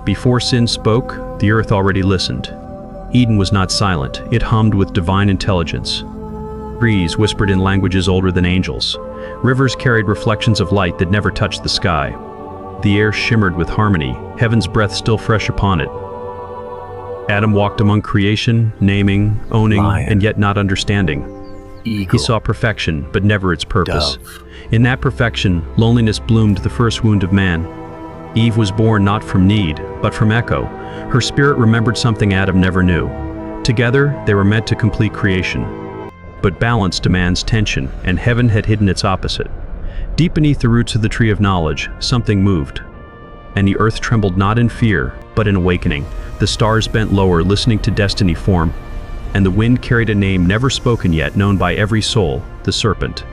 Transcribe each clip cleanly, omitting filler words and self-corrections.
Before sin spoke, the earth already listened. Eden was not silent, it hummed with divine intelligence. Trees whispered in languages older than angels. Rivers carried reflections of light that never touched the sky. The air shimmered with harmony, heaven's breath still fresh upon it. Adam walked among creation, naming, owning, and yet not understanding. Eagle, he saw perfection, but never its purpose. dove. In that perfection, loneliness bloomed the first wound of man. Eve was born not from need, but from echo. Her spirit remembered something Adam never knew. Together, they were meant to complete creation. But balance demands tension, and heaven had hidden its opposite. Deep beneath the roots of the tree of knowledge, something moved. And the earth trembled not in fear, but in awakening. The stars bent lower, listening to destiny form. And the wind carried a name never spoken yet, known by every soul, the Serpent.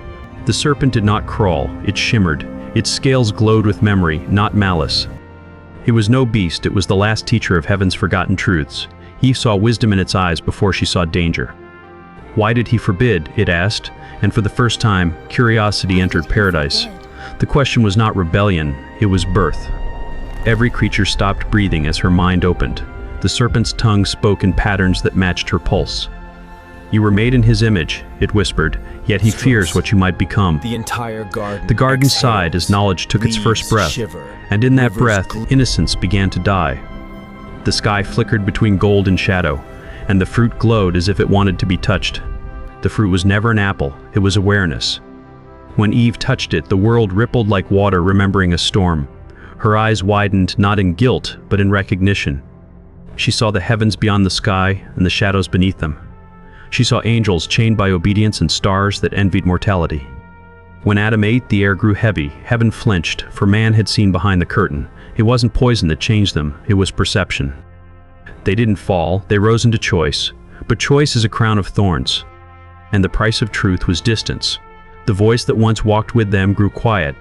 The serpent did not crawl, it shimmered. Its scales glowed with memory, not malice. It was no beast, it was the last teacher of heaven's forgotten truths. Eve saw wisdom in its eyes before she saw danger. Why did he forbid? It asked, and for the first time, curiosity entered paradise. The question was not rebellion, it was birth. Every creature stopped breathing as her mind opened. The serpent's tongue spoke in patterns that matched her pulse. You were made in his image, it whispered, yet he fears what you might become. The entire garden. The garden sighed as knowledge took its first breath, and in that breath, innocence began to die. The sky flickered between gold and shadow, and the fruit glowed as if it wanted to be touched. The fruit was never an apple, it was awareness. When Eve touched it, the world rippled like water remembering a storm. Her eyes widened not in guilt, but in recognition. She saw the heavens beyond the sky and the shadows beneath them. She saw angels chained by obedience and stars that envied mortality. When Adam ate, the air grew heavy, heaven flinched, for man had seen behind the curtain. It wasn't poison that changed them, it was perception. They didn't fall, they rose into choice, but choice is a crown of thorns. And the price of truth was distance. The voice that once walked with them grew quiet,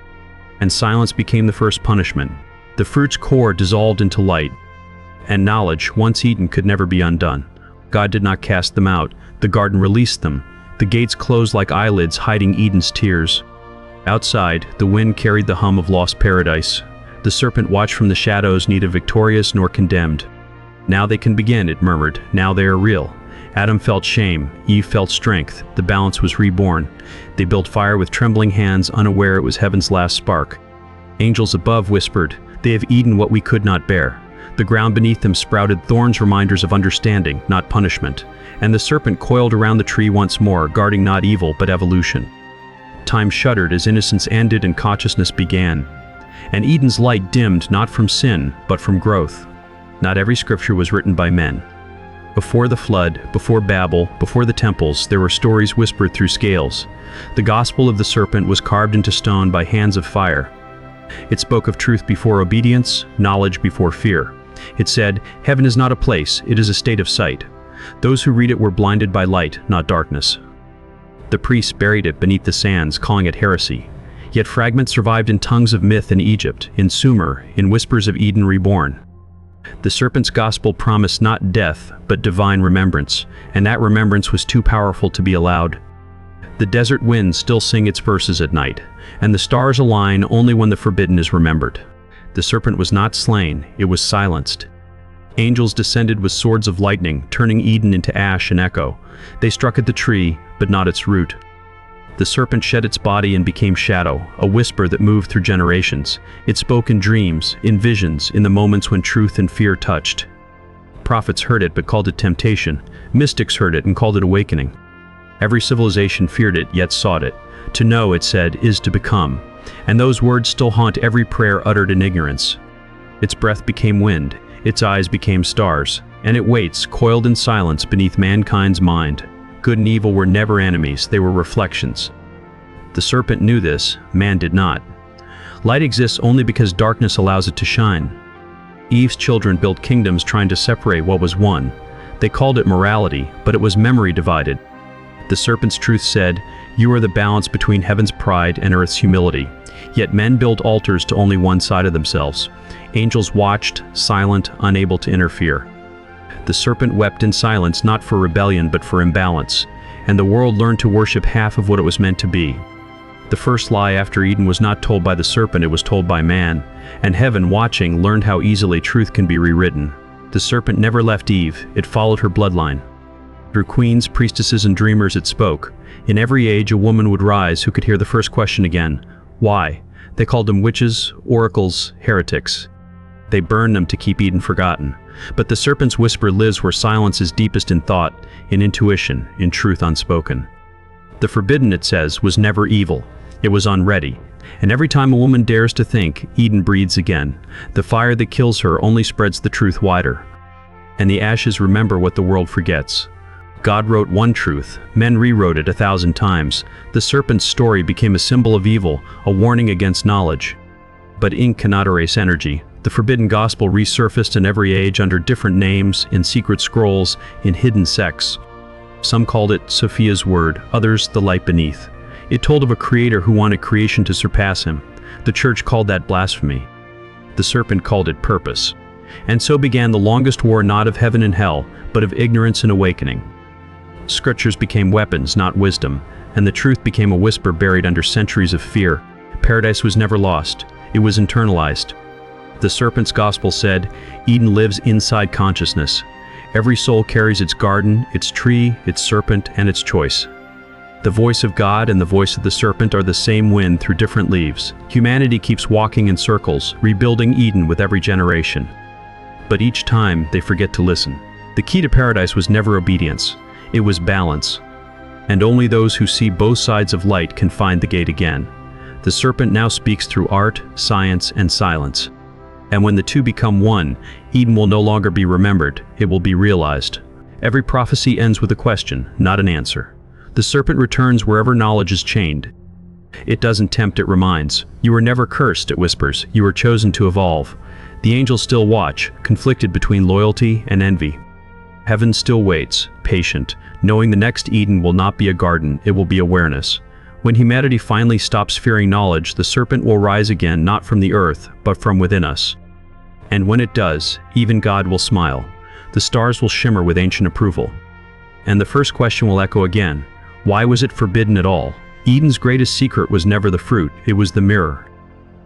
and silence became the first punishment. The fruit's core dissolved into light, and knowledge, once eaten, could never be undone. God did not cast them out, the garden released them. The gates closed like eyelids hiding Eden's tears. Outside, the wind carried the hum of lost paradise. The serpent watched from the shadows, neither victorious nor condemned. Now they can begin, it murmured, now they are real. Adam felt shame, Eve felt strength, the balance was reborn. They built fire with trembling hands, unaware it was heaven's last spark. Angels above whispered, they have eaten what we could not bear. The ground beneath them sprouted thorns, reminders of understanding, not punishment. And the serpent coiled around the tree once more, guarding not evil but evolution. Time shuddered as innocence ended and consciousness began. And Eden's light dimmed not from sin, but from growth. Not every scripture was written by men. Before the flood, before Babel, before the temples, there were stories whispered through scales. The gospel of the serpent was carved into stone by hands of fire. It spoke of truth before obedience, knowledge before fear. It said, heaven is not a place, it is a state of sight. Those who read it were blinded by light, not darkness. The priests buried it beneath the sands, calling it heresy. Yet fragments survived in tongues of myth in Egypt, in Sumer, in whispers of Eden reborn. The serpent's gospel promised not death, but divine remembrance, and that remembrance was too powerful to be allowed. The desert winds still sing its verses at night, and the stars align only when the forbidden is remembered. The serpent was not slain, it was silenced. Angels descended with swords of lightning, turning Eden into ash and echo. They struck at the tree, but not its root. The serpent shed its body and became shadow, a whisper that moved through generations. It spoke in dreams, in visions, in the moments when truth and fear touched. Prophets heard it but called it temptation. Mystics heard it and called it awakening. Every civilization feared it, yet sought it. To know, it said, is to become. And those words still haunt every prayer uttered in ignorance. Its breath became wind, its eyes became stars, and it waits, coiled in silence beneath mankind's mind. Good and evil were never enemies, they were reflections. The serpent knew this, man did not. Light exists only because darkness allows it to shine. Eve's children built kingdoms trying to separate what was one. They called it morality, but it was memory divided. The serpent's truth said, you are the balance between heaven's pride and earth's humility. Yet men built altars to only one side of themselves. Angels watched, silent, unable to interfere. The serpent wept in silence, not for rebellion but for imbalance, and the world learned to worship half of what it was meant to be. The first lie after Eden was not told by the serpent, it was told by man, and heaven, watching, learned how easily truth can be rewritten. The serpent never left Eve, it followed her bloodline. Through queens, priestesses, and dreamers it spoke. In every age a woman would rise who could hear the first question again. Why? They called them witches, oracles, heretics. They burned them to keep Eden forgotten. But the serpent's whisper lives where silence is deepest in thought, in intuition, in truth unspoken. The forbidden, it says, was never evil. It was unready. And every time a woman dares to think, Eden breathes again. The fire that kills her only spreads the truth wider. And the ashes remember what the world forgets. God wrote one truth, men rewrote it 1,000 times. The serpent's story became a symbol of evil, a warning against knowledge. But ink cannot erase energy. The forbidden gospel resurfaced in every age under different names, in secret scrolls, in hidden sects. Some called it Sophia's word, others the light beneath. It told of a creator who wanted creation to surpass him. The church called that blasphemy. The serpent called it purpose. And so began the longest war not of heaven and hell, but of ignorance and awakening. Scriptures became weapons, not wisdom, and the truth became a whisper buried under centuries of fear. Paradise was never lost, it was internalized. The serpent's gospel said, Eden lives inside consciousness. Every soul carries its garden, its tree, its serpent, and its choice. The voice of God and the voice of the serpent are the same wind through different leaves. Humanity keeps walking in circles, rebuilding Eden with every generation. But each time, they forget to listen. The key to paradise was never obedience. It was balance. And only those who see both sides of light can find the gate again. The serpent now speaks through art, science, and silence. And when the two become one, Eden will no longer be remembered, it will be realized. Every prophecy ends with a question, not an answer. The serpent returns wherever knowledge is chained. It doesn't tempt, it reminds. You were never cursed, it whispers. You were chosen to evolve. The angels still watch, conflicted between loyalty and envy. Heaven still waits, patient, knowing the next Eden will not be a garden, it will be awareness. When humanity finally stops fearing knowledge, the serpent will rise again, not from the earth, but from within us. And when it does, even God will smile. The stars will shimmer with ancient approval. And the first question will echo again. Why was it forbidden at all? Eden's greatest secret was never the fruit, it was the mirror.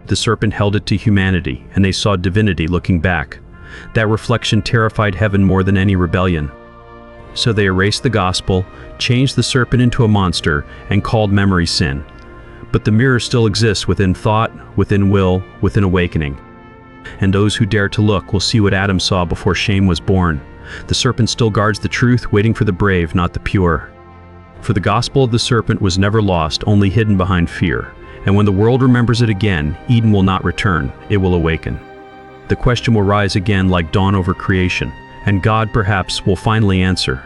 The serpent held it to humanity, and they saw divinity looking back. That reflection terrified heaven more than any rebellion. So they erased the gospel, changed the serpent into a monster, and called memory sin. But the mirror still exists within thought, within will, within awakening. And those who dare to look will see what Adam saw before shame was born. The serpent still guards the truth, waiting for the brave, not the pure. For the gospel of the serpent was never lost, only hidden behind fear. And when the world remembers it again, Eden will not return, it will awaken. The question will rise again like dawn over creation, and God perhaps will finally answer.